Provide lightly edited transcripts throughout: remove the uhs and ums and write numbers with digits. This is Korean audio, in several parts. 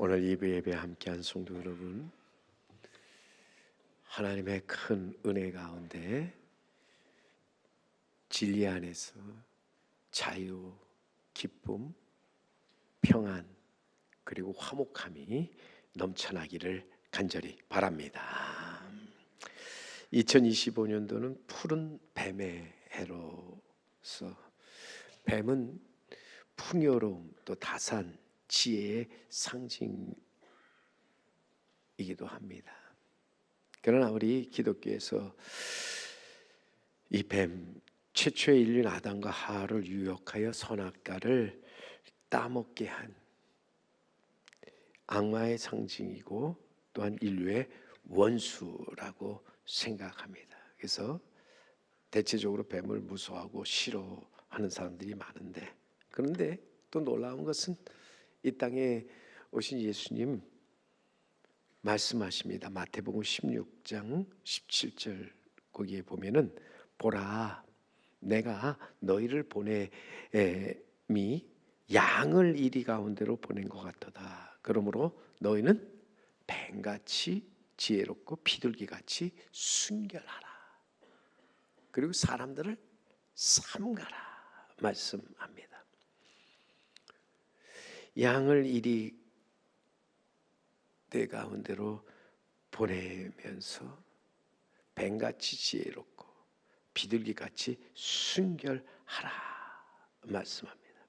오늘 예배 함께한 성도 여러분, 하나님의 큰 은혜 가운데 진리 안에서 자유, 기쁨, 평안 그리고 화목함이 넘쳐나기를 간절히 바랍니다. 2025년도는 푸른 뱀의 해로서 뱀은 풍요로움 또 다산 지혜의 상징이기도 합니다. 그러나 우리 기독교에서 이 뱀, 최초의 인류인 아담과 하와를 유혹하여 선악과를 따먹게 한 악마의 상징이고 또한 인류의 원수라고 생각합니다. 그래서 대체적으로 뱀을 무서워하고 싫어하는 사람들이 많은데, 그런데 또 놀라운 것은 이 땅에 오신 예수님 말씀하십니다. 마태복음 16장 17절 거기에 보면은 보라, 내가 너희를 보내미 양을 이리 가운데로 보낸 것 같도다. 그러므로 너희는 뱀같이 지혜롭고 비둘기같이 순결하라. 그리고 사람들을 삼가라 말씀합니다. 양을 이리 내 가운데로 보내면서 뱀같이 지혜롭고 비둘기같이 순결하라 말씀합니다.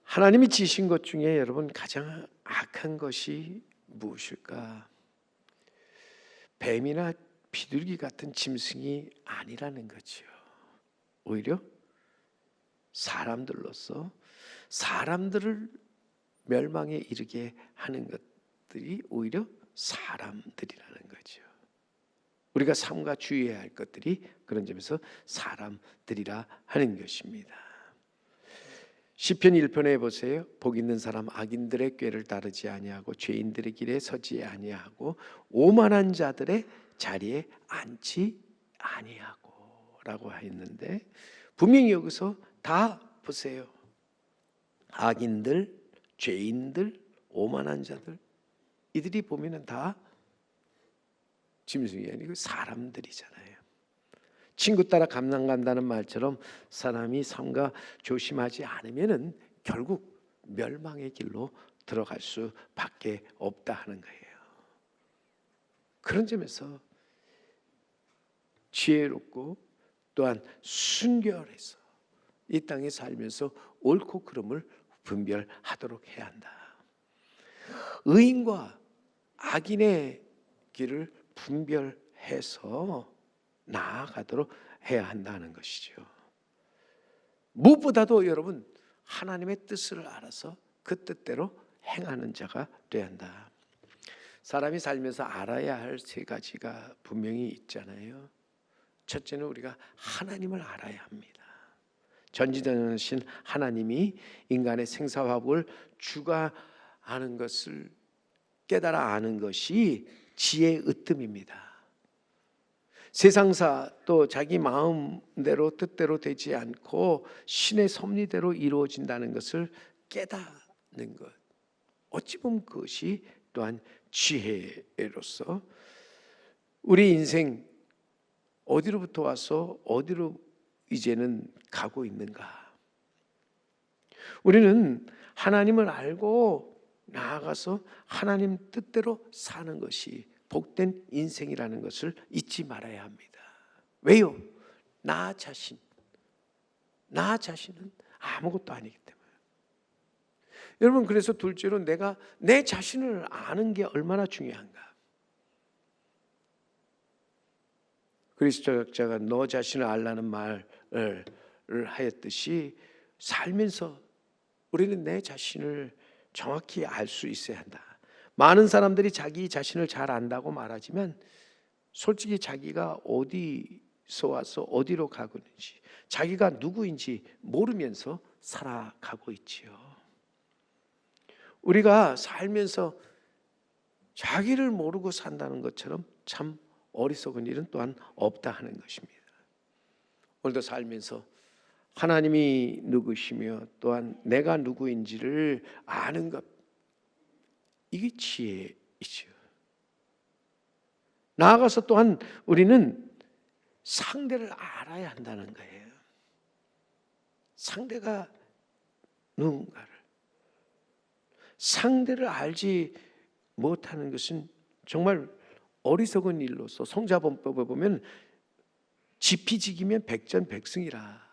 하나님이 지으신 것 중에 여러분 가장 악한 것이 무엇일까? 뱀이나 비둘기 같은 짐승이 아니라는 거죠. 오히려 사람들로서 사람들을 멸망에 이르게 하는 것들이 오히려 사람들이라는 거죠. 우리가 삼가 주의해야 할 것들이 그런 점에서 사람들이라 하는 것입니다. 시편 1편에 보세요. 복 있는 사람 악인들의 꾀를 따르지 아니하고 죄인들의 길에 서지 아니하고 오만한 자들의 자리에 앉지 아니하고 라고 했는데, 분명히 여기서 다 보세요. 악인들, 죄인들, 오만한 자들, 이들이 보면은 다 짐승이 아니고 사람들이잖아요. 친구 따라 감람 간다는 말처럼 사람이 삼가 조심하지 않으면은 결국 멸망의 길로 들어갈 수밖에 없다 하는 거예요. 그런 점에서 지혜롭고 또한 순결해서 이 땅에 살면서 옳고 그름을 분별하도록 해야 한다. 의인과 악인의 길을 분별해서 나아가도록 해야 한다는 것이죠. 무엇보다도 여러분 하나님의 뜻을 알아서 그 뜻대로 행하는 자가 되어야 한다. 사람이 살면서 알아야 할 세 가지가 분명히 있잖아요. 첫째는 우리가 하나님을 알아야 합니다. 전지전능하신 하나님이 인간의 생사화복을 주관하는 것을 깨달아 아는 것이 지혜의 으뜸입니다. 세상사 또 자기 마음대로 뜻대로 되지 않고 신의 섭리대로 이루어진다는 것을 깨닫는 것, 어찌 보면 그것이 또한 지혜로서 우리 인생 어디로부터 와서 어디로 이제는 가고 있는가? 우리는 하나님을 알고 나아가서 하나님 뜻대로 사는 것이 복된 인생이라는 것을 잊지 말아야 합니다. 왜요? 나 자신은 아무것도 아니기 때문에. 여러분, 그래서 둘째로 내가 내 자신을 아는 게 얼마나 중요한가? 그리스도 역자가 너 자신을 알라는 말을 하였듯이 살면서 우리는 내 자신을 정확히 알 수 있어야 한다. 많은 사람들이 자기 자신을 잘 안다고 말하지만 솔직히 자기가 어디서 와서 어디로 가고 있는지, 자기가 누구인지 모르면서 살아가고 있지요. 우리가 살면서 자기를 모르고 산다는 것처럼 참 어리석은 일은 또한 없다 하는 것입니다. 오늘도 살면서 하나님이 누구시며 또한 내가 누구인지를 아는 것, 이게 지혜이죠. 나아가서 또한 우리는 상대를 알아야 한다는 거예요. 상대가 누군가를. 상대를 알지 못하는 것은 정말 어리석은 일로서 성자본법에 보면 지피지기면 백전백승이라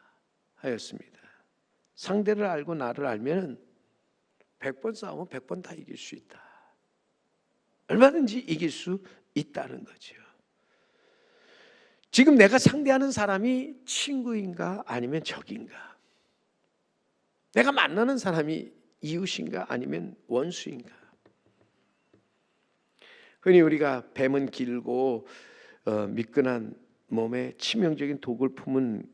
하였습니다. 상대를 알고 나를 알면 100번 싸우면 100번 다 이길 수 있다. 얼마든지 이길 수 있다는 거죠. 지금 내가 상대하는 사람이 친구인가 아니면 적인가? 내가 만나는 사람이 이웃인가 아니면 원수인가? 흔히 우리가 뱀은 길고 미끈한 몸에 치명적인 독을 품은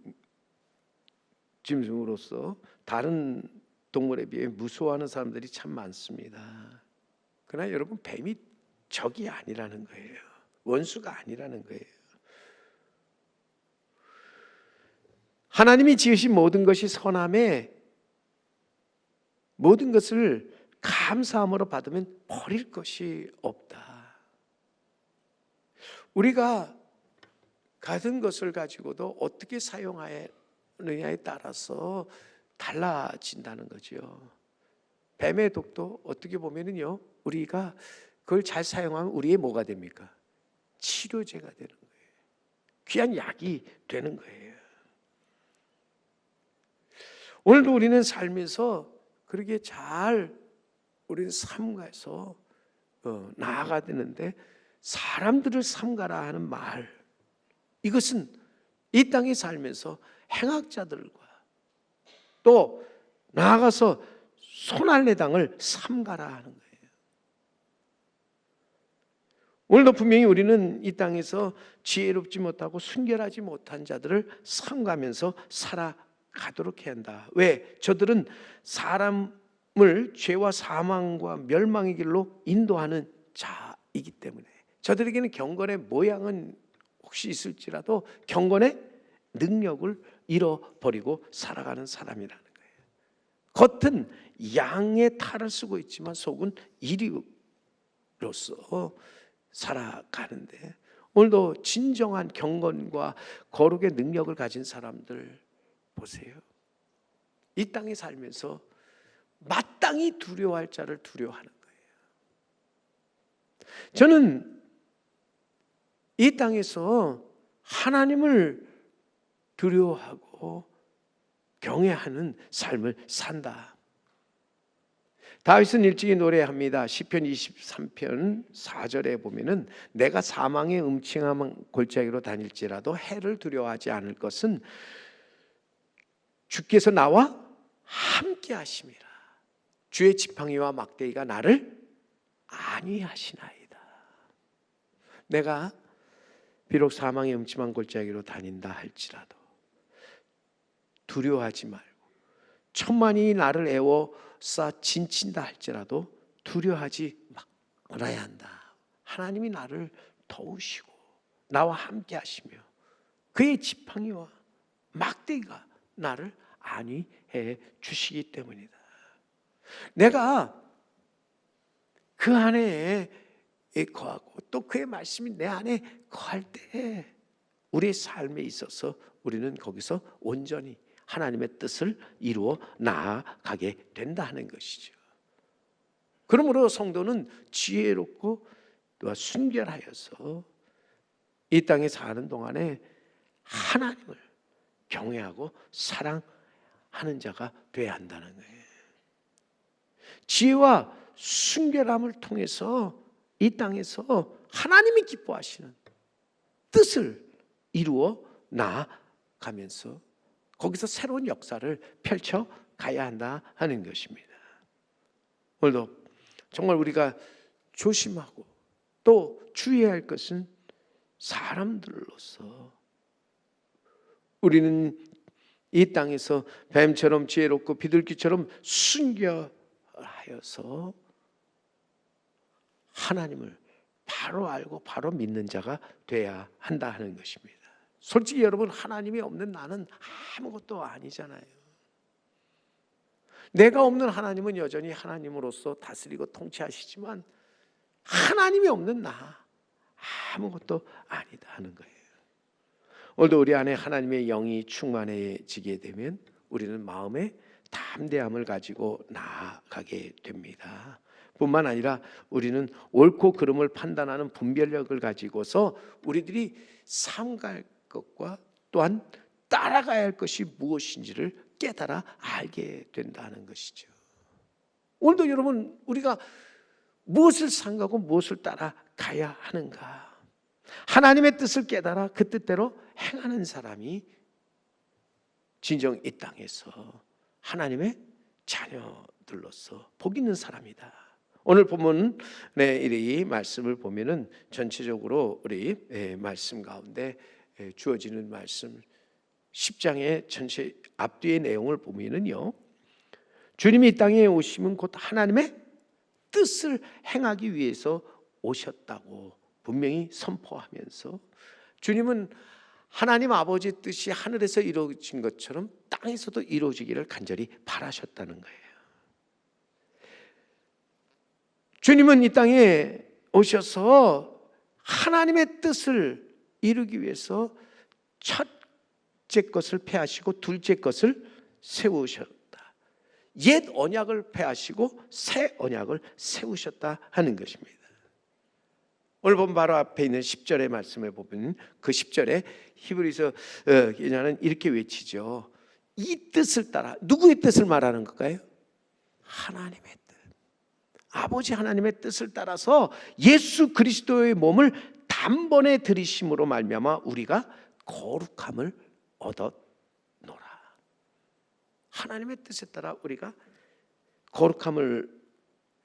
짐승으로서 다른 동물에 비해 무서워하는 사람들이 참 많습니다. 그러나 여러분, 뱀이 적이 아니라는 거예요. 원수가 아니라는 거예요. 하나님이 지으신 모든 것이 선함에 모든 것을 감사함으로 받으면 버릴 것이 없다. 우리가 가진 것을 가지고도 어떻게 사용하느냐에 따라서 달라진다는 거죠. 뱀의 독도 어떻게 보면은요, 우리가 그걸 잘 사용하면 우리의 뭐가 됩니까? 치료제가 되는 거예요. 귀한 약이 되는 거예요. 오늘도 우리는 삶에서 그렇게 잘 우리는 삼가해서 나아가야 되는데, 사람들을 삼가라 하는 말, 이것은 이 땅에 살면서 행악자들과 또 나아가서 손할례당을 삼가라 하는 거예요. 오늘도 분명히 우리는 이 땅에서 지혜롭지 못하고 순결하지 못한 자들을 삼가면서 살아가도록 해야 한다. 왜? 저들은 사람을 죄와 사망과 멸망의 길로 인도하는 자이기 때문에. 저들에게는 경건의 모양은 혹시 있을지라도 경건의 능력을 잃어버리고 살아가는 사람이라는 거예요. 겉은 양의 탈을 쓰고 있지만 속은 이리로서 살아가는데, 오늘도 진정한 경건과 거룩의 능력을 가진 사람들 보세요. 이 땅에 살면서 마땅히 두려워할 자를 두려워하는 거예요. 저는 이 땅에서 하나님을 두려워하고 경외하는 삶을 산다. 다윗은 일찍이 노래합니다. 시편 23편 4절에 보면은 내가 사망의 음침한 골짜기로 다닐지라도 해를 두려워하지 않을 것은 주께서 나와 함께 하심이라. 주의 지팡이와 막대기가 나를 안위하시나이다. 내가 비록 사망의 음침한 골짜기로 다닌다 할지라도 두려워하지 말고, 천만이 나를 에워싸 진친다 할지라도 두려워하지 말아야 한다. 하나님이 나를 도우시고 나와 함께 하시며 그의 지팡이와 막대기가 나를 안위해 주시기 때문이다. 내가 그 안에 거하고 또 그의 말씀이 내 안에 거할 때 우리의 삶에 있어서 우리는 거기서 온전히 하나님의 뜻을 이루어 나아가게 된다 하는 것이죠. 그러므로 성도는 지혜롭고 또 순결하여서 이 땅에 사는 동안에 하나님을 경외하고 사랑하는 자가 되어야 한다는 거예요. 지혜와 순결함을 통해서 이 땅에서 하나님이 기뻐하시는 뜻을 이루어 나아가면서 거기서 새로운 역사를 펼쳐 가야 한다 하는 것입니다. 오늘도 정말 우리가 조심하고 또 주의해야 할 것은 사람들로서 우리는 이 땅에서 뱀처럼 지혜롭고 비둘기처럼 순결하여서 하나님을 바로 알고 바로 믿는 자가 돼야 한다 하는 것입니다. 솔직히 여러분, 하나님이 없는 나는 아무것도 아니잖아요. 내가 없는 하나님은 여전히 하나님으로서 다스리고 통치하시지만 하나님이 없는 나 아무것도 아니다 하는 거예요. 오늘도 우리 안에 하나님의 영이 충만해지게 되면 우리는 마음에 담대함을 가지고 나아가게 됩니다. 뿐만 아니라 우리는 옳고 그름을 판단하는 분별력을 가지고서 우리들이 삼갈 것과 또한 따라가야 할 것이 무엇인지를 깨달아 알게 된다는 것이죠. 오늘도 여러분, 우리가 무엇을 삼가고 무엇을 따라가야 하는가? 하나님의 뜻을 깨달아 그 뜻대로 행하는 사람이 진정 이 땅에서 하나님의 자녀들로서 복 있는 사람이다. 오늘 본문의 이 말씀을 보면은 전체적으로 우리 말씀 가운데 주어지는 말씀 10장의 전체 앞뒤의 내용을 보면은요, 주님이 이 땅에 오심은 곧 하나님의 뜻을 행하기 위해서 오셨다고 분명히 선포하면서, 주님은 하나님 아버지의 뜻이 하늘에서 이루어진 것처럼 땅에서도 이루어지기를 간절히 바라셨다는 거예요. 주님은 이 땅에 오셔서 하나님의 뜻을 이루기 위해서 첫째 것을 폐하시고 둘째 것을 세우셨다. 옛 언약을 폐하시고 새 언약을 세우셨다 하는 것입니다. 오늘 본 바로 앞에 있는 10절의 말씀을 보면 그 10절에 히브리서 기자는 이렇게 외치죠. 이 뜻을 따라, 누구의 뜻을 말하는 걸까요? 하나님의 뜻. 아버지 하나님의 뜻을 따라서 예수 그리스도의 몸을 단번에 들이심으로 말미암아 우리가 거룩함을 얻었노라. 하나님의 뜻에 따라 우리가 거룩함을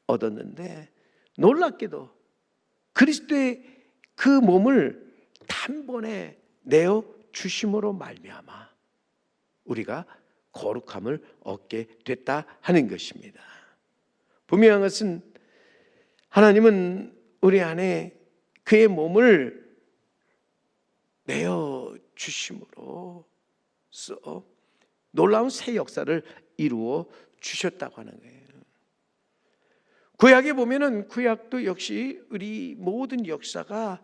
얻었는데, 놀랍게도 그리스도의 그 몸을 단번에 내어 주심으로 말미암아 우리가 거룩함을 얻게 됐다 하는 것입니다. 분명한 것은 하나님은 우리 안에 그의 몸을 내어 주심으로써 놀라운 새 역사를 이루어 주셨다고 하는 거예요. 구약에 보면은 구약도 역시 우리 모든 역사가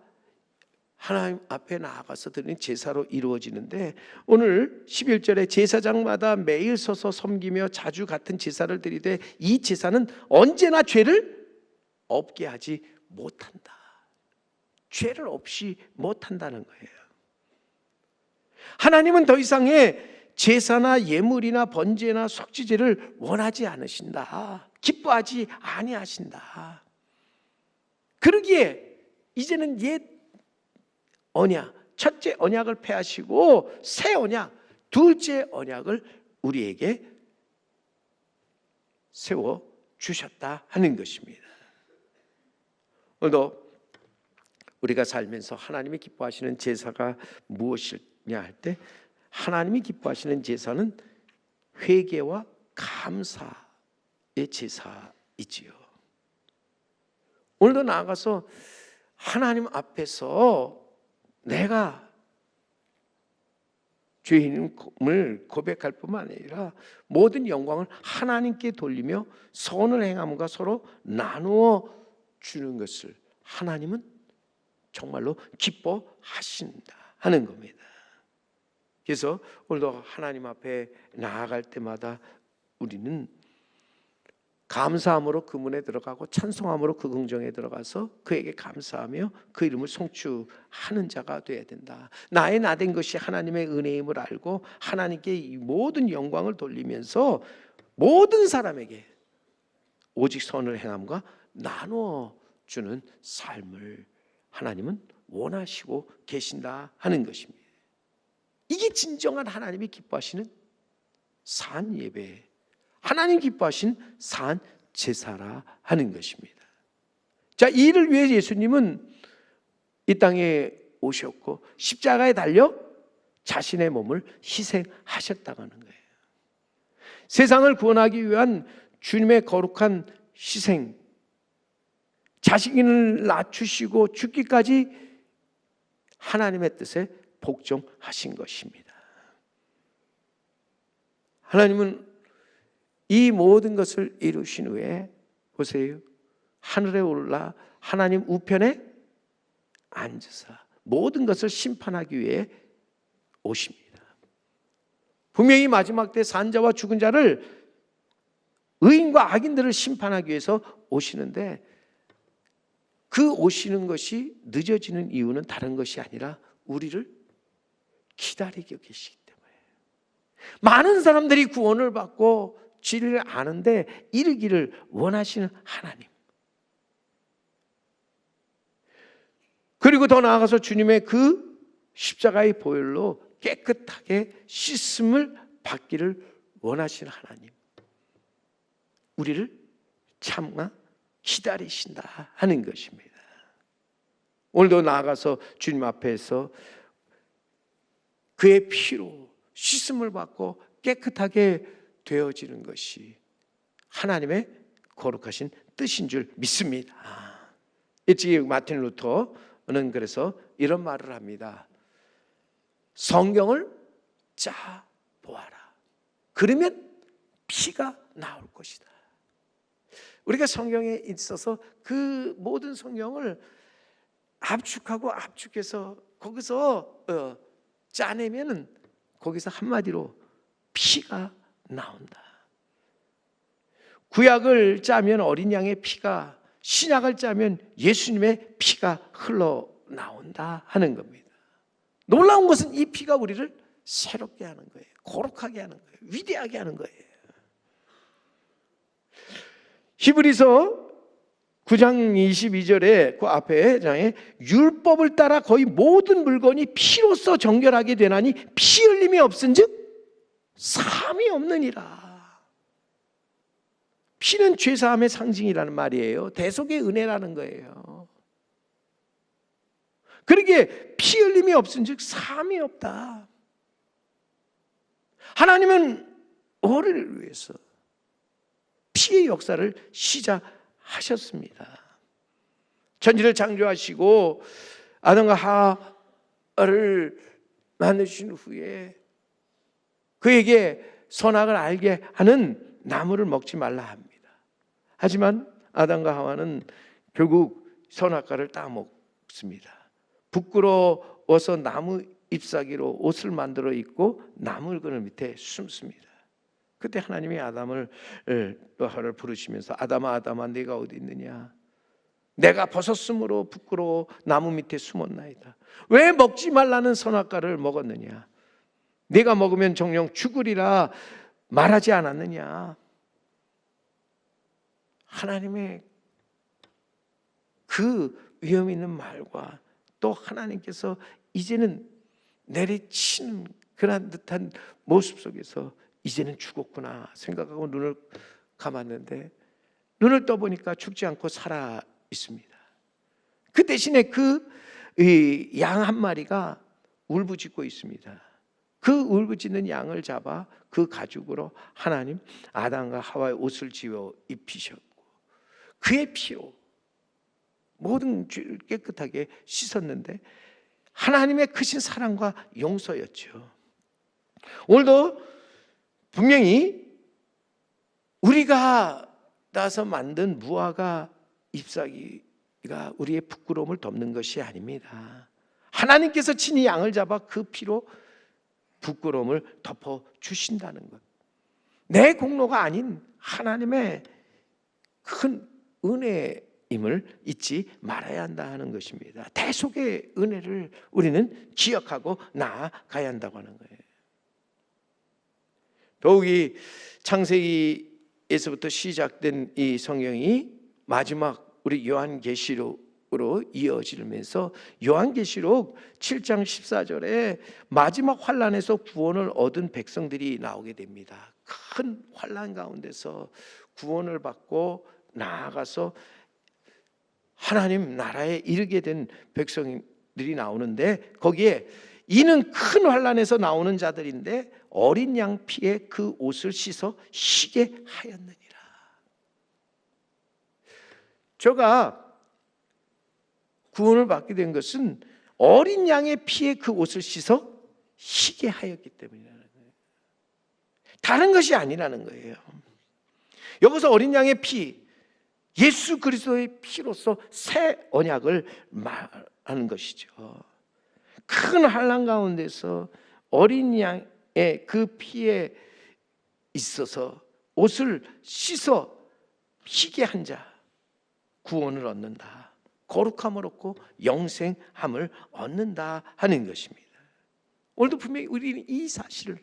하나님 앞에 나아가서 드리는 제사로 이루어지는데, 오늘 11절에 제사장마다 매일 서서 섬기며 자주 같은 제사를 드리되 이 제사는 언제나 죄를 없게 하지 못한다. 죄를 없이 못한다는 거예요. 하나님은 더 이상의 제사나 예물이나 번제나 속죄제를 원하지 않으신다. 기뻐하지 아니하신다. 그러기에 이제는 옛 언약, 첫째 언약을 폐하시고 새 언약, 둘째 언약을 우리에게 세워 주셨다 하는 것입니다. 오늘도 우리가 살면서 하나님이 기뻐하시는 제사가 무엇이냐 할 때, 하나님이 기뻐하시는 제사는 회개와 감사의 제사이지요. 오늘도 나아가서 하나님 앞에서 내가 죄인임을 고백할 뿐만 아니라 모든 영광을 하나님께 돌리며 선을 행함과 서로 나누어 주는 것을 하나님은 정말로 기뻐하신다 하는 겁니다. 그래서 오늘도 하나님 앞에 나아갈 때마다 우리는 감사함으로 그 문에 들어가고 찬송함으로 그 궁정에 들어가서 그에게 감사하며 그 이름을 송축하는 자가 되어야 된다. 나의 나된 것이 하나님의 은혜임을 알고 하나님께 이 모든 영광을 돌리면서 모든 사람에게 오직 선을 행함과 나누어 주는 삶을 하나님은 원하시고 계신다 하는 것입니다. 이게 진정한 하나님이 기뻐하시는 산 예배, 하나님 기뻐하신 산 제사라 하는 것입니다. 자, 이 일을 위해 예수님은 이 땅에 오셨고 십자가에 달려 자신의 몸을 희생하셨다고 하는 거예요. 세상을 구원하기 위한 주님의 거룩한 희생, 자신을 낮추시고 죽기까지 하나님의 뜻에 복종하신 것입니다. 하나님은 이 모든 것을 이루신 후에 보세요. 하늘에 올라 하나님 우편에 앉으사 모든 것을 심판하기 위해 오십니다. 분명히 마지막 때 산자와 죽은 자를, 의인과 악인들을 심판하기 위해서 오시는데, 그 오시는 것이 늦어지는 이유는 다른 것이 아니라 우리를 기다리고 계시기 때문에. 많은 사람들이 구원을 받고 진리를 아는데 이르기를 원하시는 하나님, 그리고 더 나아가서 주님의 그 십자가의 보혈로 깨끗하게 씻음을 받기를 원하시는 하나님, 우리를 참아 기다리신다 하는 것입니다. 오늘도 나아가서 주님 앞에서 그의 피로 씻음을 받고 깨끗하게 되어지는 것이 하나님의 거룩하신 뜻인 줄 믿습니다. 일찍이 마틴 루터는 그래서 이런 말을 합니다. 성경을 짜 보아라. 그러면 피가 나올 것이다. 우리가 성경에 있어서 그 모든 성경을 압축하고 압축해서 거기서 짜내면은 거기서 한마디로 피가 나온다. 구약을 짜면 어린 양의 피가, 신약을 짜면 예수님의 피가 흘러나온다 하는 겁니다. 놀라운 것은 이 피가 우리를 새롭게 하는 거예요. 거룩하게 하는 거예요. 위대하게 하는 거예요. 히브리서 9장 22절에 그 앞에 장에 율법을 따라 거의 모든 물건이 피로써 정결하게 되나니 피 흘림이 없은즉 사함이 없느니라. 피는 죄사함의 상징이라는 말이에요. 대속의 은혜라는 거예요. 그러기에 피 흘림이 없은즉 사함이 없다. 하나님은 우리를 위해서 피의 역사를 시작하셨습니다. 천지를 창조하시고 아담과 하와를 만드신 후에 그에게 선악을 알게 하는 나무를 먹지 말라 합니다. 하지만 아담과 하와는 결국 선악과를 따먹습니다. 부끄러워서 나무 잎사귀로 옷을 만들어 입고 나무 그늘 밑에 숨습니다. 그때 하나님이 아담을 또 하와를 부르시면서 아담아 아담아 네가 어디 있느냐? 내가 벗었으므로 부끄러워 나무 밑에 숨었나이다. 왜 먹지 말라는 선악과를 먹었느냐? 네가 먹으면 정령 죽으리라 말하지 않았느냐? 하나님의 그 위험 있는 말과 또 하나님께서 이제는 내리치는 그런 듯한 모습 속에서 이제는 죽었구나 생각하고 눈을 감았는데 눈을 떠보니까 죽지 않고 살아 있습니다. 그 대신에 그 양 한 마리가 울부짖고 있습니다. 그 울부짖는 양을 잡아 그 가죽으로 하나님 아담과 하와의 옷을 지어 입히셨고 그의 피로 모든 죄를 깨끗하게 씻었는데 하나님의 크신 사랑과 용서였죠. 오늘도 분명히 우리가 따서 만든 무화과 잎사귀가 우리의 부끄러움을 덮는 것이 아닙니다. 하나님께서 친히 양을 잡아 그 피로 부끄러움을 덮어 주신다는 것. 내 공로가 아닌 하나님의 큰 은혜임을 잊지 말아야 한다 하는 것입니다. 대속의 은혜를 우리는 기억하고 나아가야 한다고 하는 거예요. 더욱이 창세기에서부터 시작된 이 성경이 마지막 우리 요한계시록으로 이어지면서 요한계시록 7장 14절에 마지막 환란에서 구원을 얻은 백성들이 나오게 됩니다. 큰 환란 가운데서 구원을 받고 나아가서 하나님 나라에 이르게 된 백성들이 나오는데 거기에 이는 큰 환란에서 나오는 자들인데 어린 양 피에 그 옷을 씻어 희게 하였느니라. 제가 구원을 받게 된 것은 어린 양의 피에 그 옷을 씻어 희게 하였기 때문이라는 거예요. 다른 것이 아니라는 거예요. 여기서 어린 양의 피, 예수 그리스도의 피로서 새 언약을 말하는 것이죠. 큰 환난 가운데서 어린 양의 그 피에 있어서 옷을 씻어 희게 한 자 구원을 얻는다, 거룩함을 얻고 영생함을 얻는다 하는 것입니다. 오늘도 분명히 우리는 이 사실을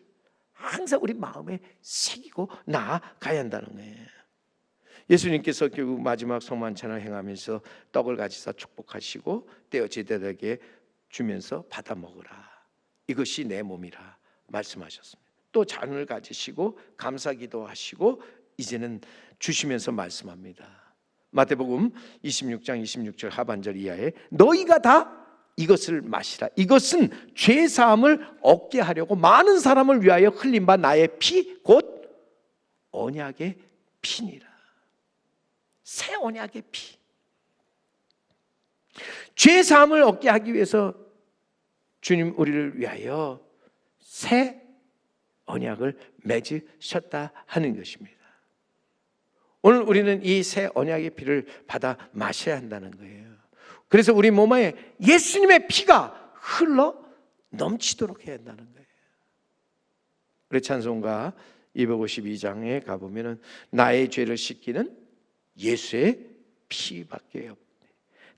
항상 우리 마음에 새기고 나아가야 한다는 거예요. 예수님께서 결국 마지막 성만찬을 행하면서 떡을 가지사 축복하시고 떼어 제자들에게 주면서 받아 먹으라, 이것이 내 몸이라 말씀하셨습니다. 또 잔을 가지시고 감사기도 하시고 이제는 주시면서 말씀합니다. 마태복음 26장 26절 하반절 이하에 너희가 다 이것을 마시라, 이것은 죄 사함을 얻게 하려고 많은 사람을 위하여 흘린 바 나의 피 곧 언약의 피니라. 새 언약의 피. 죄 사함을 얻게 하기 위해서 주님 우리를 위하여 새 언약을 맺으셨다 하는 것입니다. 오늘 우리는 이 새 언약의 피를 받아 마셔야 한다는 거예요. 그래서 우리 몸에 예수님의 피가 흘러 넘치도록 해야 한다는 거예요. 우리 찬송가 252장에 가보면 나의 죄를 씻기는 예수의 피밖에 없네,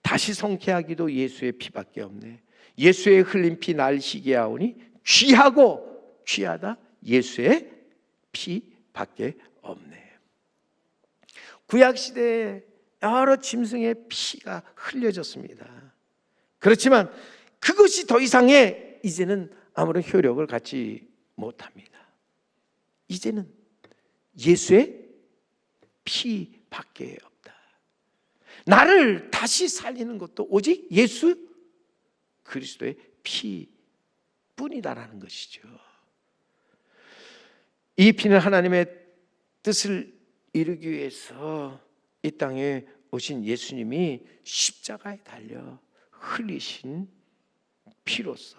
다시 성케하기도 예수의 피밖에 없네, 예수의 흘린 피 날 희게 하오니 귀하고 귀하다 예수의 피밖에 없네. 구약시대에 여러 짐승의 피가 흘려졌습니다. 그렇지만 그것이 더 이상의 이제는 아무런 효력을 갖지 못합니다. 이제는 예수의 피밖에 없다. 나를 다시 살리는 것도 오직 예수 그리스도의 피뿐이다라는 것이죠. 이 피는 하나님의 뜻을 이루기 위해서 이 땅에 오신 예수님이 십자가에 달려 흘리신 피로서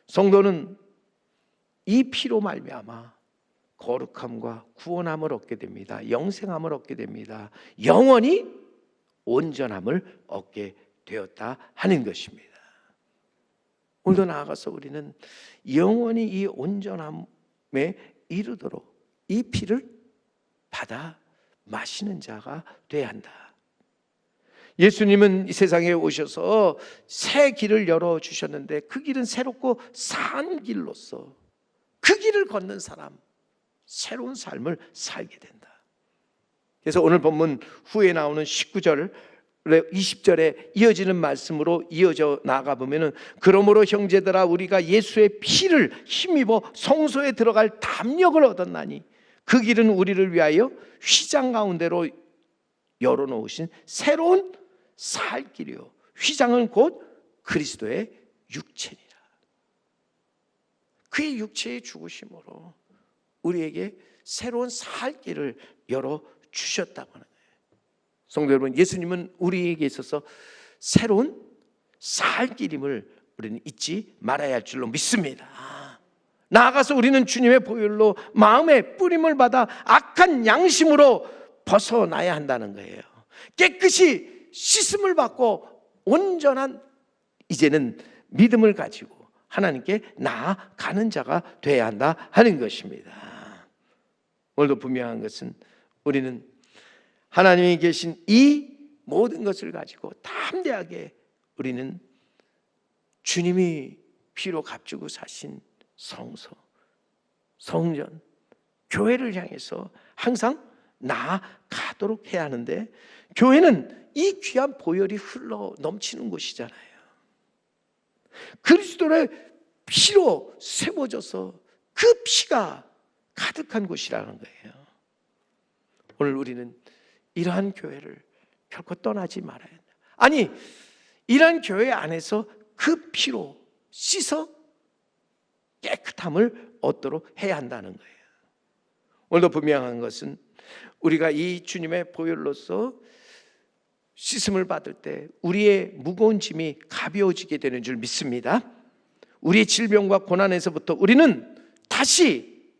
성도는 이 피로 말미암아 거룩함과 구원함을 얻게 됩니다. 영생함을 얻게 됩니다. 영원히 온전함을 얻게 되었다 하는 것입니다. 오늘도 나아가서 우리는 영원히 이 온전함에 이르도록 이 피를 받아 마시는 자가 되어야 한다. 예수님은 이 세상에 오셔서 새 길을 열어주셨는데 그 길은 새롭고 산 길로서 그 길을 걷는 사람 새로운 삶을 살게 된다. 그래서 오늘 본문 후에 나오는 19절 20절에 이어지는 말씀으로 이어져 나가 보면은 그러므로 형제들아 우리가 예수의 피를 힘입어 성소에 들어갈 담력을 얻었나니 그 길은 우리를 위하여 휘장 가운데로 열어놓으신 새로운 살 길이요 휘장은 곧 그리스도의 육체니라. 그의 육체의 죽으심으로 우리에게 새로운 살 길을 열어주셨다고 하는 거예요. 성도 여러분, 예수님은 우리에게 있어서 새로운 살 길임을 우리는 잊지 말아야 할 줄로 믿습니다. 나아가서 우리는 주님의 보혈로 마음의 뿌림을 받아 악한 양심으로 벗어나야 한다는 거예요. 깨끗이 씻음을 받고 온전한 이제는 믿음을 가지고 하나님께 나아가는 자가 되어야 한다 하는 것입니다. 오늘도 분명한 것은 우리는 하나님이 계신 이 모든 것을 가지고 담대하게 우리는 주님이 피로 값주고 사신 성소, 성전, 교회를 향해서 항상 나아가도록 해야 하는데 교회는 이 귀한 보혈이 흘러 넘치는 곳이잖아요. 그리스도의 피로 세워져서 그 피가 가득한 곳이라는 거예요. 오늘 우리는 이러한 교회를 결코 떠나지 말아야 한다. 아니, 이러한 교회 안에서 그 피로 씻어 깨끗함을 얻도록 해야 한다는 거예요. 오늘도 분명한 것은 우리가 이 주님의 보혈로서 씻음을 받을 때 우리의 무거운 짐이 가벼워지게 되는 줄 믿습니다. 우리의 질병과 고난에서부터 우리는 다시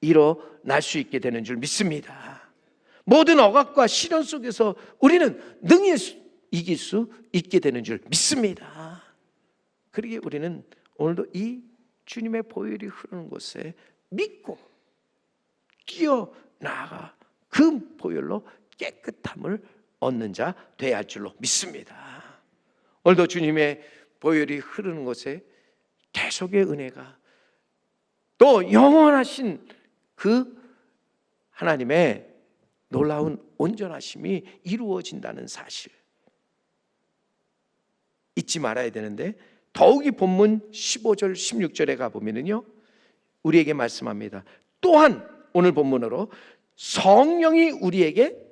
일어날 수 있게 되는 줄 믿습니다. 모든 억압과 시련 속에서 우리는 능히 이길 수 있게 되는 줄 믿습니다. 그러기에 우리는 오늘도 이 주님의 보혈이 흐르는 곳에 믿고 뛰어나가 그 보혈로 깨끗함을 얻는 자 되어야 할 줄로 믿습니다. 오늘도 주님의 보혈이 흐르는 곳에 계속의 은혜가 또 영원하신 그 하나님의 놀라운 온전하심이 이루어진다는 사실 잊지 말아야 되는데, 더욱이 본문 15절 16절에 가보면요 우리에게 말씀합니다. 또한 오늘 본문으로 성령이 우리에게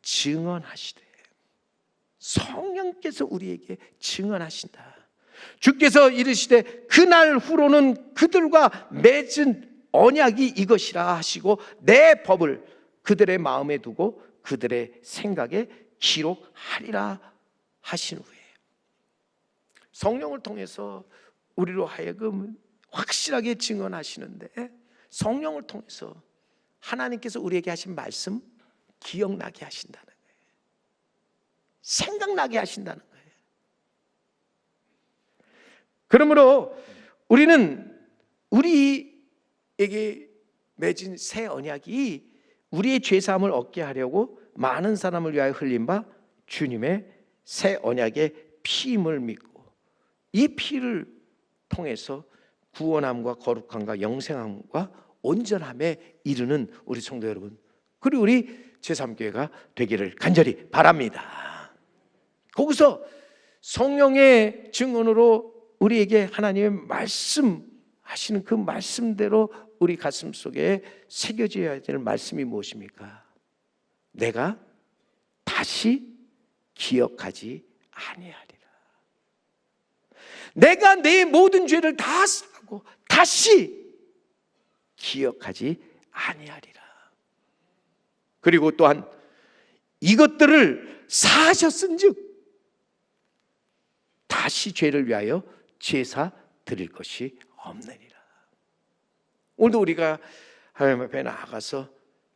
증언하시되, 성령께서 우리에게 증언하신다. 주께서 이르시되 그날 후로는 그들과 맺은 언약이 이것이라 하시고 내 법을 그들의 마음에 두고 그들의 생각에 기록하리라 하신 후에, 성령을 통해서 우리로 하여금 확실하게 증언하시는데, 성령을 통해서 하나님께서 우리에게 하신 말씀 기억나게 하신다는 거예요. 생각나게 하신다는 거예요. 그러므로 우리는 우리에게 맺은 새 언약이 우리의 죄사함을 얻게 하려고 많은 사람을 위하여 흘린 바 주님의 새 언약의 피임을 믿고, 이 피를 통해서 구원함과 거룩함과 영생함과 온전함에 이르는 우리 성도 여러분, 그리고 우리 제3교회가 되기를 간절히 바랍니다. 거기서 성령의 증언으로 우리에게 하나님의 말씀하시는 그 말씀대로 우리 가슴 속에 새겨져야 될 말씀이 무엇입니까? 내가 다시 기억하지 아니하리라. 내가 내 모든 죄를 다 사고 다시 기억하지 아니하리라. 그리고 또한 이것들을 사하셨은즉 다시 죄를 위하여 제사 드릴 것이 없느니라. 오늘도 우리가 하나님 앞에 나아가서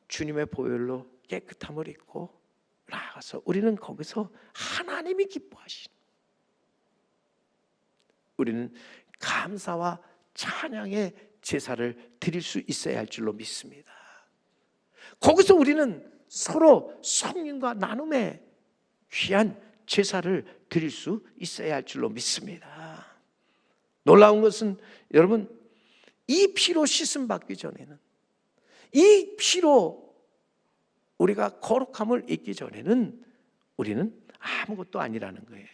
주님의 보혈로 깨끗함을 입고 나아가서 우리는 거기서 하나님이 기뻐하시는, 우리는 감사와 찬양의 제사를 드릴 수 있어야 할 줄로 믿습니다. 거기서 우리는 서로 성령과 나눔의 귀한 제사를 드릴 수 있어야 할 줄로 믿습니다. 놀라운 것은 여러분, 이 피로 씻음 받기 전에는, 이 피로 우리가 거룩함을 잊기 전에는 우리는 아무것도 아니라는 거예요.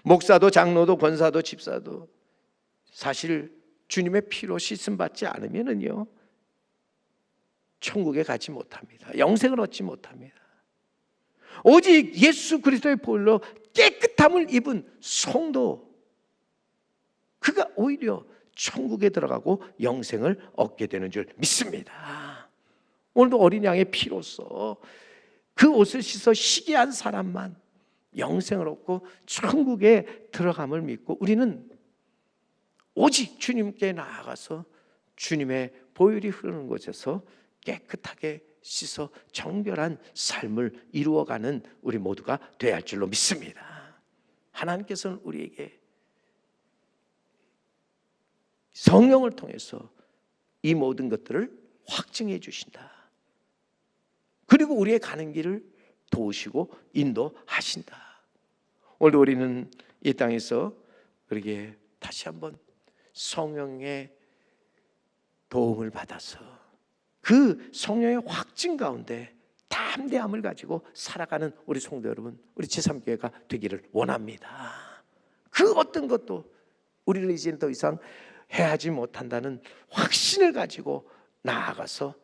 목사도 장로도 권사도 집사도 사실 주님의 피로 씻음 받지 않으면은요 천국에 가지 못합니다. 영생을 얻지 못합니다. 오직 예수 그리스도의 보혈로 깨끗함을 입은 성도, 그가 오히려 천국에 들어가고 영생을 얻게 되는 줄 믿습니다. 오늘도 어린 양의 피로써 그 옷을 씻어 희귀한 사람만 영생을 얻고 천국에 들어감을 믿고, 우리는 오직 주님께 나아가서 주님의 보혈이 흐르는 곳에서 깨끗하게 씻어 정결한 삶을 이루어가는 우리 모두가 되어야 할 줄로 믿습니다. 하나님께서는 우리에게 성령을 통해서 이 모든 것들을 확증해 주신다. 그리고 우리의 가는 길을 도우시고 인도하신다. 오늘도 우리는 이 땅에서 그렇게 다시 한번 성령의 도움을 받아서 그 성령의 확증 가운데 담대함을 가지고 살아가는 우리 성도 여러분, 우리 제3교회가 되기를 원합니다. 그 어떤 것도 우리를 이제 더 이상 해하지 못한다는 확신을 가지고 나아가서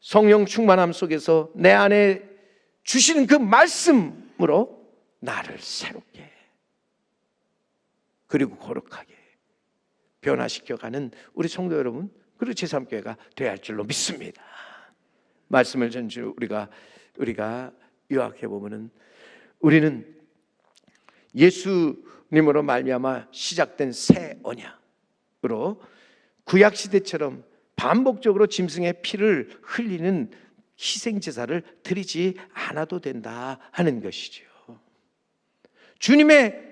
성령 충만함 속에서 내 안에 주시는 그 말씀으로 나를 새롭게 그리고 거룩하게 변화시켜가는 우리 성도 여러분, 그리고 제3교회가 되어야 할 줄로 믿습니다. 말씀을 전주 우리가 요약해 보면은 우리는 예수님으로 말미암아 시작된 새 언약으로 구약 시대처럼 반복적으로 짐승의 피를 흘리는 희생 제사를 드리지 않아도 된다 하는 것이죠. 주님의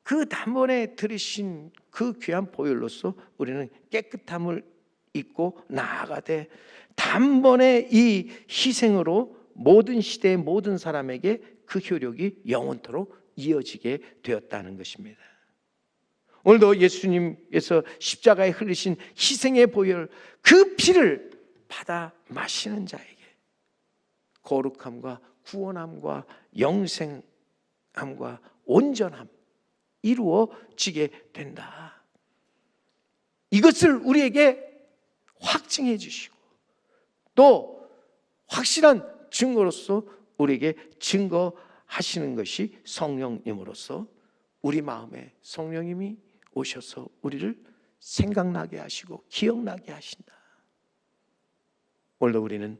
그 단번에 들으신 그 귀한 보혈로서 우리는 깨끗함을 입고 나아가되 단번에 이 희생으로 모든 시대의 모든 사람에게 그 효력이 영원토록 이어지게 되었다는 것입니다. 오늘도 예수님께서 십자가에 흘리신 희생의 보혈, 그 피를 받아 마시는 자에게 거룩함과 구원함과 영생함과 온전함 이루어지게 된다. 이것을 우리에게 확증해 주시고 또 확실한 증거로서 우리에게 증거하시는 것이 성령님으로서 우리 마음에 성령님이 오셔서 우리를 생각나게 하시고 기억나게 하신다. 오늘도 우리는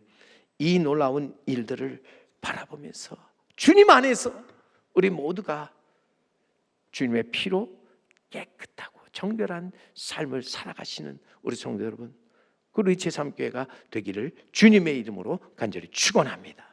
이 놀라운 일들을 바라보면서 주님 안에서 우리 모두가 주님의 피로 깨끗하고 정결한 삶을 살아가시는 우리 성도 여러분, 우리 제3교회가 되기를 주님의 이름으로 간절히 축원합니다.